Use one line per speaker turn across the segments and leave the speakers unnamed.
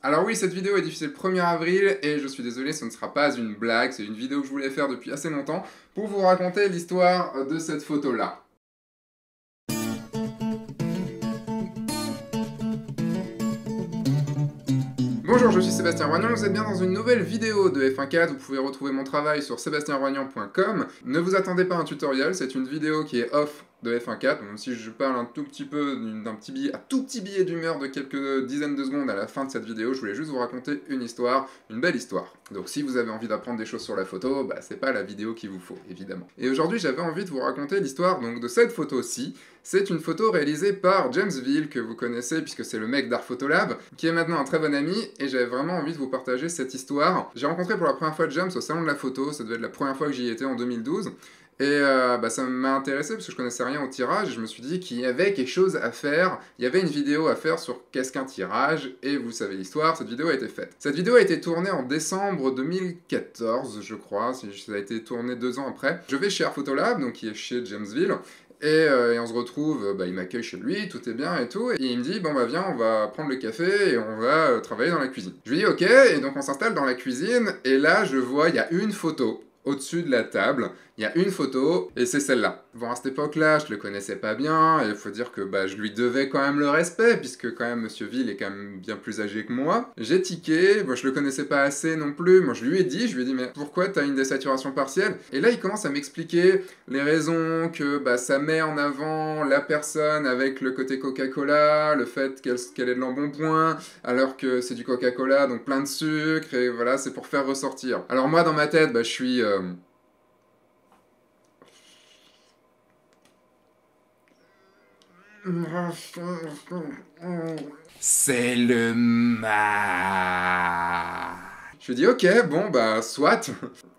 Alors oui, cette vidéo est diffusée le 1er avril et je suis désolé, ce ne sera pas une blague, c'est une vidéo que je voulais faire depuis assez longtemps pour vous raconter l'histoire de cette photo-là. Bonjour, je suis Sébastien Roignan, vous êtes bien dans une nouvelle vidéo de F1.4, vous pouvez retrouver mon travail sur sebastienroignan.com. Ne vous attendez pas à un tutoriel, c'est une vidéo qui est off de F1.4, même si je parle un tout petit peu d'un tout petit billet d'humeur de quelques dizaines de secondes à la fin de cette vidéo, je voulais juste vous raconter une histoire, une belle histoire. Donc si vous avez envie d'apprendre des choses sur la photo, bah c'est pas la vidéo qu'il vous faut, évidemment. Et aujourd'hui j'avais envie de vous raconter l'histoire donc de cette photo-ci. C'est une photo réalisée par James Ville, que vous connaissez puisque c'est le mec d'Art Photolab, qui est maintenant un très bon ami, et j'avais vraiment envie de vous partager cette histoire. J'ai rencontré pour la première fois James au salon de la photo, ça devait être la première fois que j'y étais en 2012, et ça m'a intéressé parce que je connaissais rien au tirage, et je me suis dit qu'il y avait quelque chose à faire, il y avait une vidéo à faire sur qu'est-ce qu'un tirage, et vous savez l'histoire, cette vidéo a été faite. Cette vidéo a été tournée en décembre 2014, je crois, ça a été tourné 2 ans après. Je vais chez Art Photolab, donc qui est chez James Ville, et on se retrouve, il m'accueille chez lui, tout est bien et tout, et il me dit, bon bah viens, on va prendre le café et on va travailler dans la cuisine. Je lui dis ok, et donc on s'installe dans la cuisine, et là je vois, il y a une photo au-dessus de la table, il y a une photo, et c'est celle-là. Bon, à cette époque-là, je le connaissais pas bien, et il faut dire que je lui devais quand même le respect, puisque quand même Monsieur Ville est quand même bien plus âgé que moi. J'ai tiqué, je le connaissais pas assez non plus, moi je lui ai dit, mais pourquoi t'as une désaturation partielle? Et là il commence à m'expliquer les raisons que ça met en avant la personne avec le côté Coca-Cola, le fait qu'elle ait de l'embonpoint, alors que c'est du Coca-Cola, donc plein de sucre, et voilà, c'est pour faire ressortir. Alors moi dans ma tête, je suis... C'est le mal. Je dis ok, bon soit,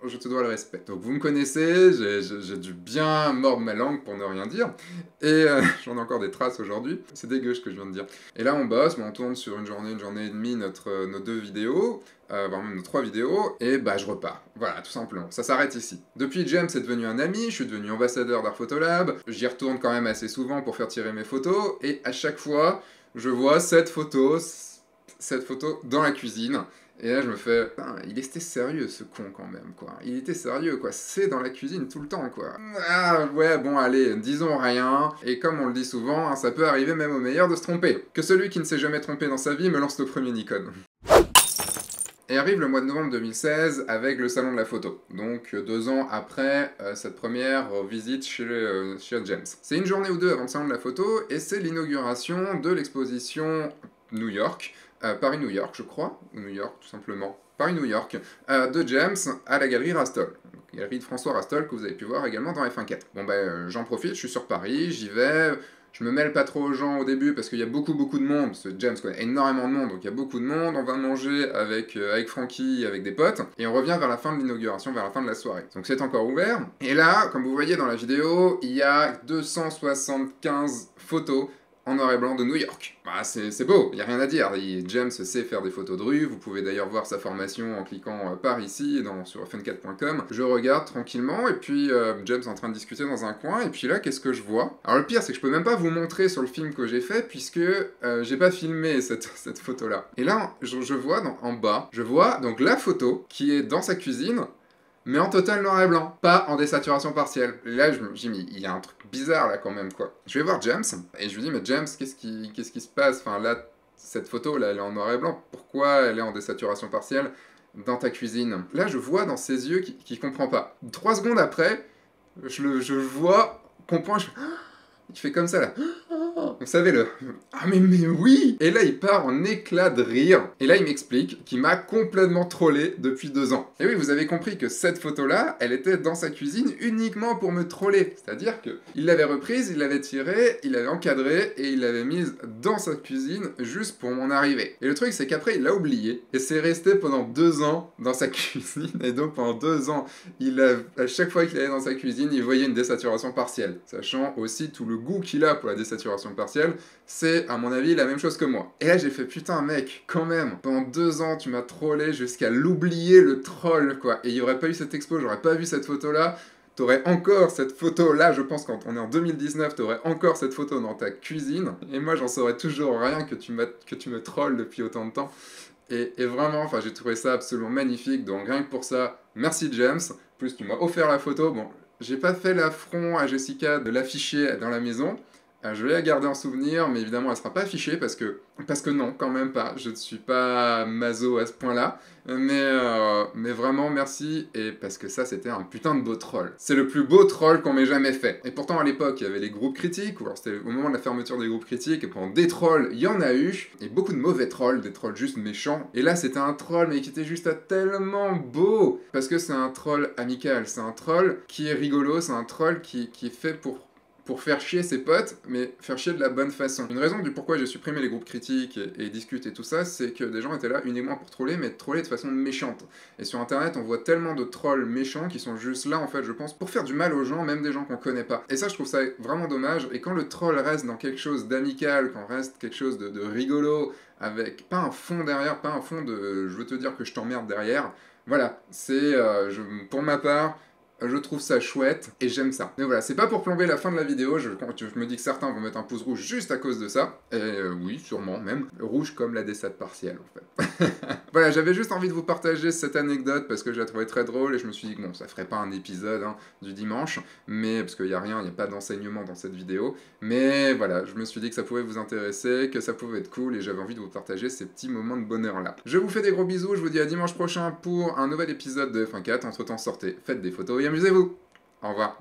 je te dois le respect. Donc vous me connaissez, j'ai dû bien mordre ma langue pour ne rien dire, et j'en ai encore des traces aujourd'hui, c'est dégueu ce que je viens de dire. Et là on bosse, on tourne sur une journée et demie nos 2 vidéos, voire même nos 3 vidéos, et je repars. Voilà, tout simplement. Ça s'arrête ici. Depuis, James est devenu un ami, je suis devenu ambassadeur d'Art Photolab, j'y retourne quand même assez souvent pour faire tirer mes photos, et à chaque fois, je vois cette photo dans la cuisine, et là je me fais, putain, il était sérieux ce con quand même, quoi. Il était sérieux, quoi. C'est dans la cuisine tout le temps, quoi. Ah ouais, bon allez, disons rien, et comme on le dit souvent, ça peut arriver même au meilleur de se tromper. Que celui qui ne s'est jamais trompé dans sa vie me lance le premier Nikon. Et arrive le mois de novembre 2016 avec le salon de la photo. Donc 2 ans après cette première visite chez James. C'est une journée ou 2 avant le salon de la photo, et c'est l'inauguration de l'exposition New York, Paris-New York je crois, ou New York tout simplement, Paris-New York, de James à la galerie Rastol. Galerie de François Rastol que vous avez pu voir également dans F1.4. Bon j'en profite, je suis sur Paris, j'y vais... Je me mêle pas trop aux gens au début parce qu'il y a beaucoup de monde, parce que James connaît énormément de monde, donc il y a beaucoup de monde, on va manger avec Francky, avec des potes, et on revient vers la fin de l'inauguration, vers la fin de la soirée. Donc c'est encore ouvert, et là, comme vous voyez dans la vidéo, il y a 275 photos en noir et blanc de New York. C'est beau, il n'y a rien à dire. James sait faire des photos de rue, vous pouvez d'ailleurs voir sa formation en cliquant par ici, sur fn4.com. Je regarde tranquillement, et puis James est en train de discuter dans un coin, et puis là, qu'est-ce que je vois? Alors le pire, c'est que je peux même pas vous montrer sur le film que j'ai fait, puisque j'ai pas filmé cette photo-là. Et là, je vois en bas, je vois donc la photo qui est dans sa cuisine, mais en total noir et blanc, pas en désaturation partielle. Et là, je me dis, mais il y a un truc bizarre là quand même, quoi. Je vais voir James, et je lui dis, mais James, qu'est-ce qui se passe? Enfin là, cette photo là, elle est en noir et blanc, pourquoi elle est en désaturation partielle dans ta cuisine? Là, je vois dans ses yeux qu'il comprend pas. 3 secondes après, je vois comprendre, il fait comme ça là. Vous savez le... Ah mais oui! Et là il part en éclat de rire, et là il m'explique qu'il m'a complètement trollé depuis 2 ans. Et oui, vous avez compris que cette photo-là, elle était dans sa cuisine uniquement pour me troller. C'est-à-dire que il l'avait reprise, il l'avait tirée, il l'avait encadrée, et il l'avait mise dans sa cuisine juste pour mon arrivée. Et le truc c'est qu'après il l'a oublié, et c'est resté pendant 2 ans dans sa cuisine, et donc pendant 2 ans, à chaque fois qu'il allait dans sa cuisine, il voyait une désaturation partielle. Sachant aussi tout le goût qu'il a pour la désaturation partielle, c'est à mon avis la même chose que moi. Et là j'ai fait putain mec, quand même, pendant 2 ans tu m'as trollé jusqu'à l'oublier le troll quoi, et il n'y aurait pas eu cette expo, j'aurais pas vu cette photo là, t'aurais encore cette photo là, je pense quand on est en 2019, t'aurais encore cette photo dans ta cuisine, et moi j'en saurais toujours rien que tu me trolles depuis autant de temps. Et vraiment, enfin, j'ai trouvé ça absolument magnifique. Donc rien que pour ça, merci James. En plus, tu m'as offert la photo. Bon, j'ai pas fait l'affront à Jessica de l'afficher dans la maison. Je vais la garder en souvenir, mais évidemment, elle sera pas affichée parce que non, quand même pas. Je ne suis pas maso à ce point-là. Mais vraiment, merci. Et parce que ça, c'était un putain de beau troll. C'est le plus beau troll qu'on m'ait jamais fait. Et pourtant, à l'époque, il y avait les groupes critiques, ou alors c'était au moment de la fermeture des groupes critiques, et pendant des trolls, il y en a eu. Et beaucoup de mauvais trolls, des trolls juste méchants. Et là, c'était un troll, mais qui était juste tellement beau. Parce que c'est un troll amical. C'est un troll qui est rigolo. C'est un troll qui est fait pour faire chier ses potes, mais faire chier de la bonne façon. Une raison du pourquoi j'ai supprimé les groupes critiques et discute et tout ça, c'est que des gens étaient là uniquement pour troller, mais troller de façon méchante. Et sur internet, on voit tellement de trolls méchants qui sont juste là, en fait, je pense, pour faire du mal aux gens, même des gens qu'on connaît pas. Et ça, je trouve ça vraiment dommage. Et quand le troll reste dans quelque chose d'amical, quand reste quelque chose de rigolo, avec pas un fond derrière, pas un fond de je veux te dire que je t'emmerde derrière, voilà, c'est, pour ma part, je trouve ça chouette et j'aime ça. Mais voilà, c'est pas pour plomber la fin de la vidéo, je me dis que certains vont mettre un pouce rouge juste à cause de ça. Et oui, sûrement même. Rouge comme la descente partielle en fait. Voilà, j'avais juste envie de vous partager cette anecdote parce que je la trouvais très drôle et je me suis dit que bon, ça ferait pas un épisode du dimanche, mais parce qu'il y a rien, il n'y a pas d'enseignement dans cette vidéo. Mais voilà, je me suis dit que ça pouvait vous intéresser, que ça pouvait être cool et j'avais envie de vous partager ces petits moments de bonheur là. Je vous fais des gros bisous, je vous dis à dimanche prochain pour un nouvel épisode de F1 4. Entre temps, sortez, faites des photos et amusez-vous. Au revoir.